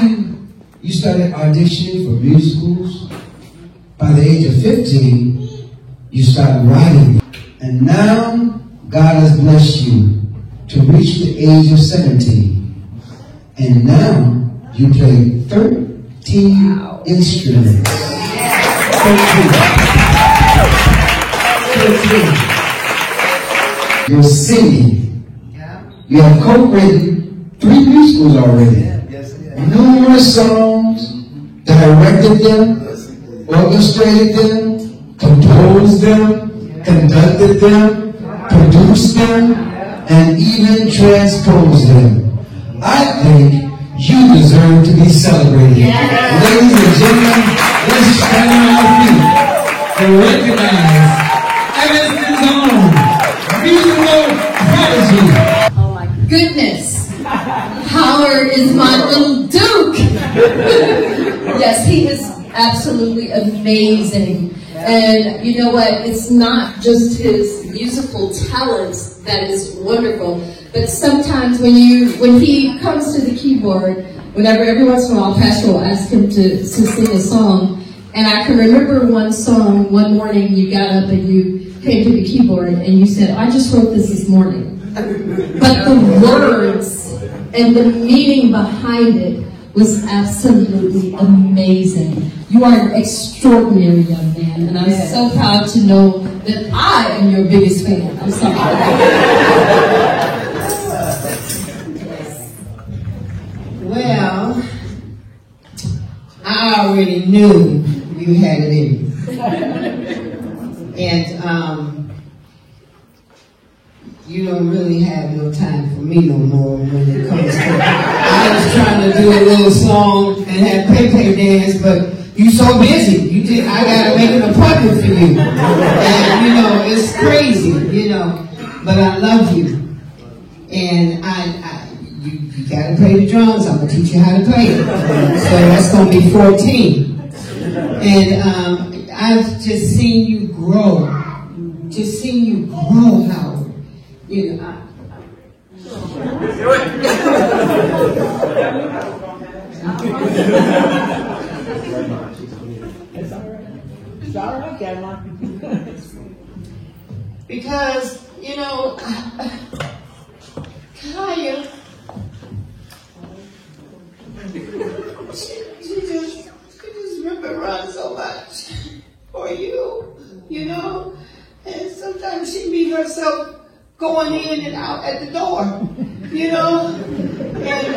you started auditioning for musicals. By the age of 15, you started writing. And now, God has blessed you to reach the age of 17. And now, you play 13 instruments. 13. You're singing. You have co-written 3 musicals already. Numerous songs, directed them, orchestrated them, composed them, conducted them, produced them, and even transposed them. I think you deserve to be celebrated. Ladies and gentlemen, let's stand on our feet and recognize Evanston's own musical prodigy. Oh my goodness. Howard is my little Duke. Yes, he is absolutely amazing. And you know what? It's not just his musical talents that is wonderful, but sometimes when he comes to the keyboard, whenever every once in a while, Pastor will ask him to sing a song. And I can remember one song, one morning you got up and you came to the keyboard and you said, I just wrote this morning. But the words and the meaning behind it was absolutely amazing. You are an extraordinary young man, and I'm so proud to know that I am your biggest fan. I'm sorry. Well, I already knew you had it in you. And you don't really have no time for me no more when it comes to I was trying to do a little song and have Pepe dance, but you so busy. I gotta make an appointment for you. And you know, it's crazy, you know. But I love you. And you gotta play the drums. I'm gonna teach you how to play it. So that's gonna be 14. And I've just seen you grow. Just seen you grow, Howard. You know, because, you know, Kaya, she just remember run so much for you, you know, and sometimes she beat herself going in and out at the door, you know, and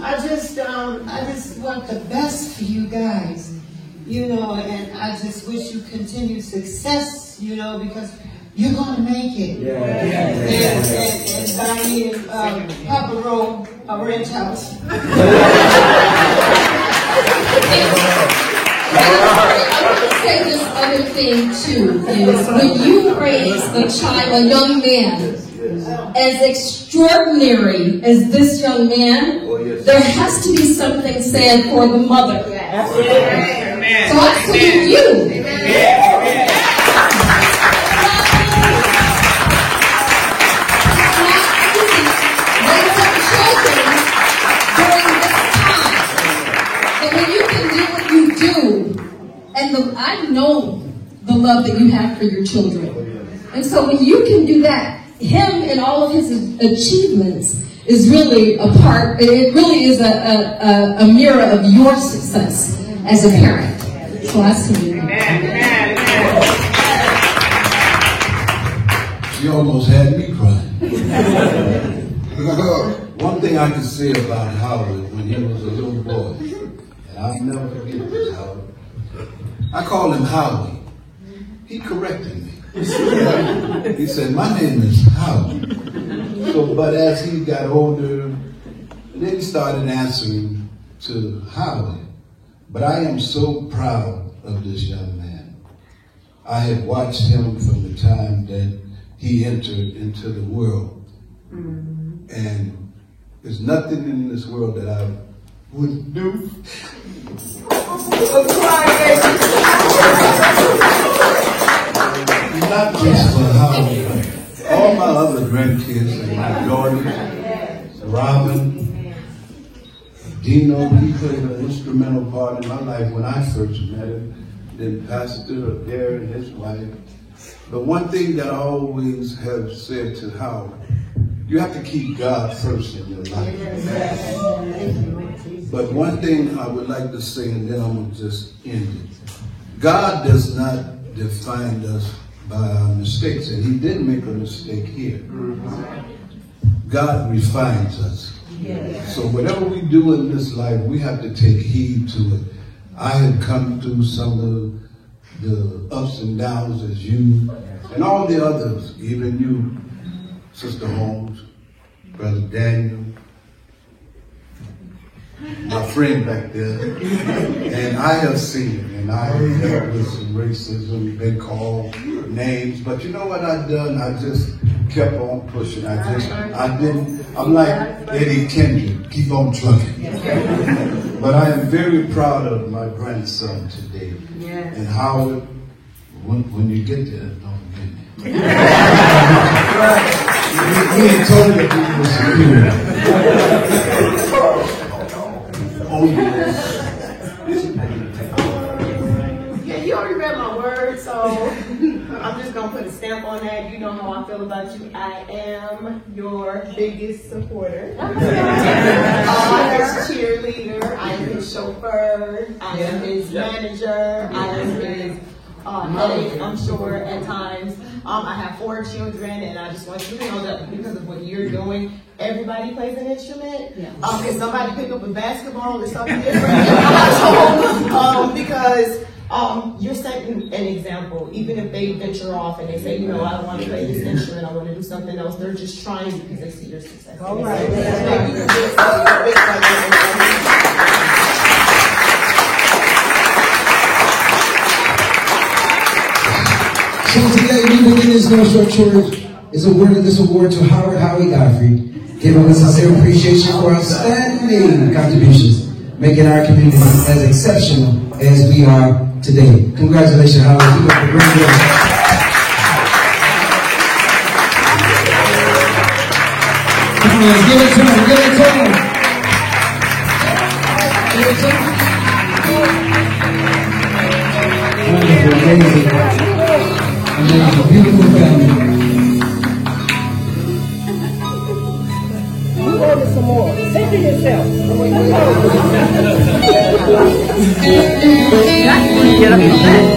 I just want the best for you guys, you know, and I just wish you continued success, you know, because you're gonna make it. And buy me Papa Roll a ranch house. I want to say this other thing too, is when you raise a child, a young man, as extraordinary as this young man, there has to be something said for the mother. So I salute you. And I know the love that you have for your children. And so when you can do that, him and all of his achievements is really a part, it really is a mirror of your success as a parent. So I salute you. She almost had me crying. One thing I can say about Howard when he was a little boy, and I'll never forget this, Howard. I called him Howie. He corrected me. He said, my name is Howard. So, but as he got older, then he started answering to Howard. But I am so proud of this young man. I had watched him from the time that he entered into the world. And there's nothing in this world that I wouldn't do. Not just for Howard, all my other grandkids and my daughters, Robin, Dino, he played an instrumental part in my life when I first met him, then Pastor Adair and his wife. The one thing that I always have said to Howard, you have to keep God first in your life. But one thing I would like to say, and then I'm going to just end it. God does not define us by our mistakes, and he didn't make a mistake here. God refines us. So whatever we do in this life, we have to take heed to it. I have come through some of the ups and downs as you, and all the others, even you, Sister Holmes, Brother Daniel, my friend back there, and I have seen it, and I have dealt with some racism, been called names, but you know what I've done? I just kept on pushing. I'm like Eddie Kendrick, keep on trucking. But I am very proud of my grandson today. And Howard, when you get there, don't get me. We ain't told that we were superior. Oh, yes. Yeah, you already already read my word, so I'm just going to put a stamp on that. You know how I feel about you. I am your biggest supporter. I am his cheerleader. I am his chauffeur. I am his manager. I am his headache, I'm sure, at times. I have 4 children, and I just want you to know that because of what you're doing, everybody plays an instrument. Can somebody pick up a basketball or something different? Because you're setting an example. Even if they venture off and they say, you know, I don't want to play this instrument, I want to do something else, they're just trying because they see your success. All right. So today, New Beginnings North Shore Church is awarding this award to Howard Howie Godfrey, giving us sincere appreciation for outstanding contributions, making our community as exceptional as we are today. Congratulations, Howard. Keep up the great work. Come on, let's give it to him. Give it to him. Give it to him. Wonderful, amazing. Amazing, beautiful family. You order some more. Say to yourself. Get up on that.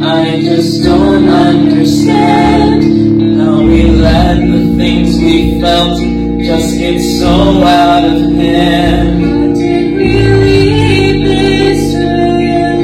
I just don't understand how we let the things we felt just get so out of hand. How did we leave this again?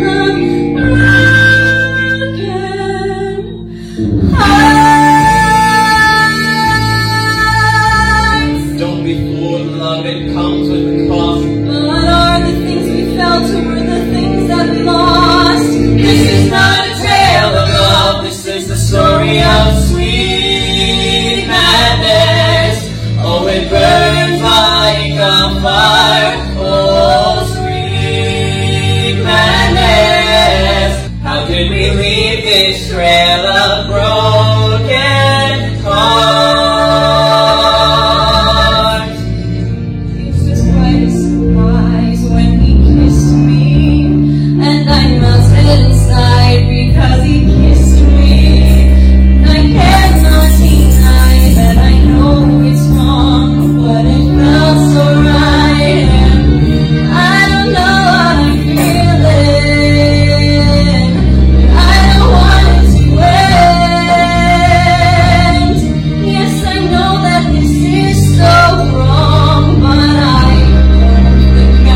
Don't be fooled, love, it comes with a cost. What are the things we felt or were the things that we lost? This is not a tale of love, this is the story of sweet madness. Oh, it burns like a fire, oh, sweet madness. How did we leave this trail of broken hearts? It's just quite a surprise when he kissed me, and I melted inside because he kissed me. I cannot deny that I know it's wrong, but it felt so right, and I don't know how I'm feeling. I don't want it to end. Yes, I know that this is so wrong, but I don't think I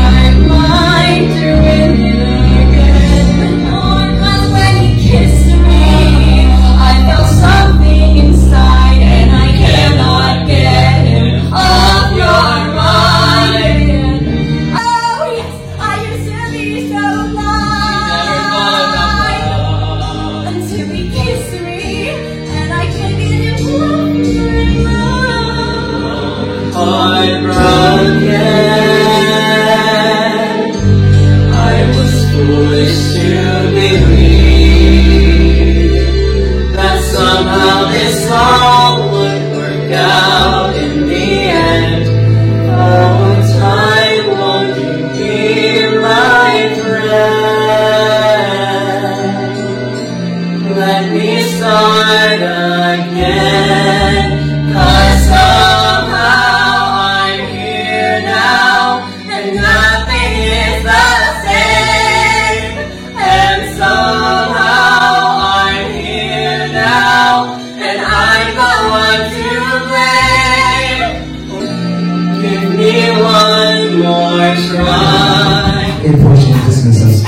mind doing it again. When he kissed me, I felt something inside, and I cannot get him off your mind. Oh yes, I used to be so blind until he kissed me, and I can't get him off your mind. Heartbroken, I was foolish to believe that somehow this all would work out in the end. Oh, time, won't you be my friend? Let me start again, 'cause somehow I'm here now, and nothing is the same. And somehow I'm here now, and I'm the one to blame. Give me one more try. Unfortunately, dismiss us.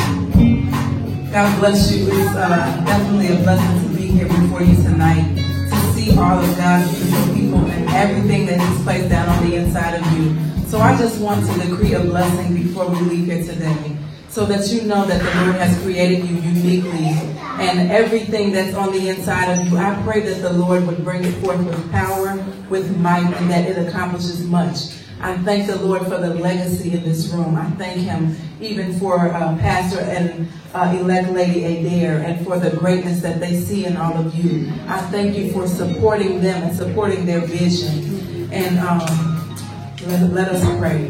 God bless you. It's definitely a blessing to be here before you tonight, to see all of God's beautiful people and everything that He's placed down on the inside of you. So I just want to decree a blessing before we leave here today, so that you know that the Lord has created you uniquely, and everything that's on the inside of you, I pray that the Lord would bring it forth with power, with might, and that it accomplishes much. I thank the Lord for the legacy in this room. I thank him even for Pastor and elect Lady Adair and for the greatness that they see in all of you. I thank you for supporting them and supporting their vision. And let us pray.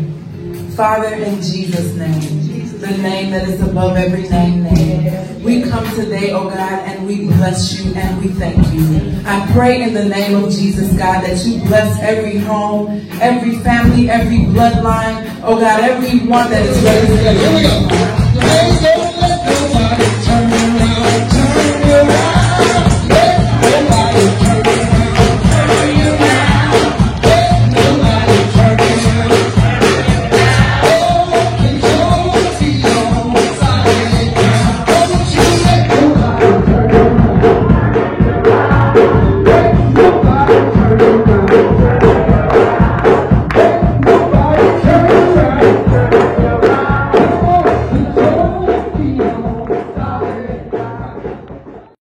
Father, in Jesus' name, the name that is above every name, we come today, oh God, and we bless you and we thank you. I pray in the name of Jesus, God, that you bless every home, every family, every bloodline, oh God, everyone that is represented. Here we go.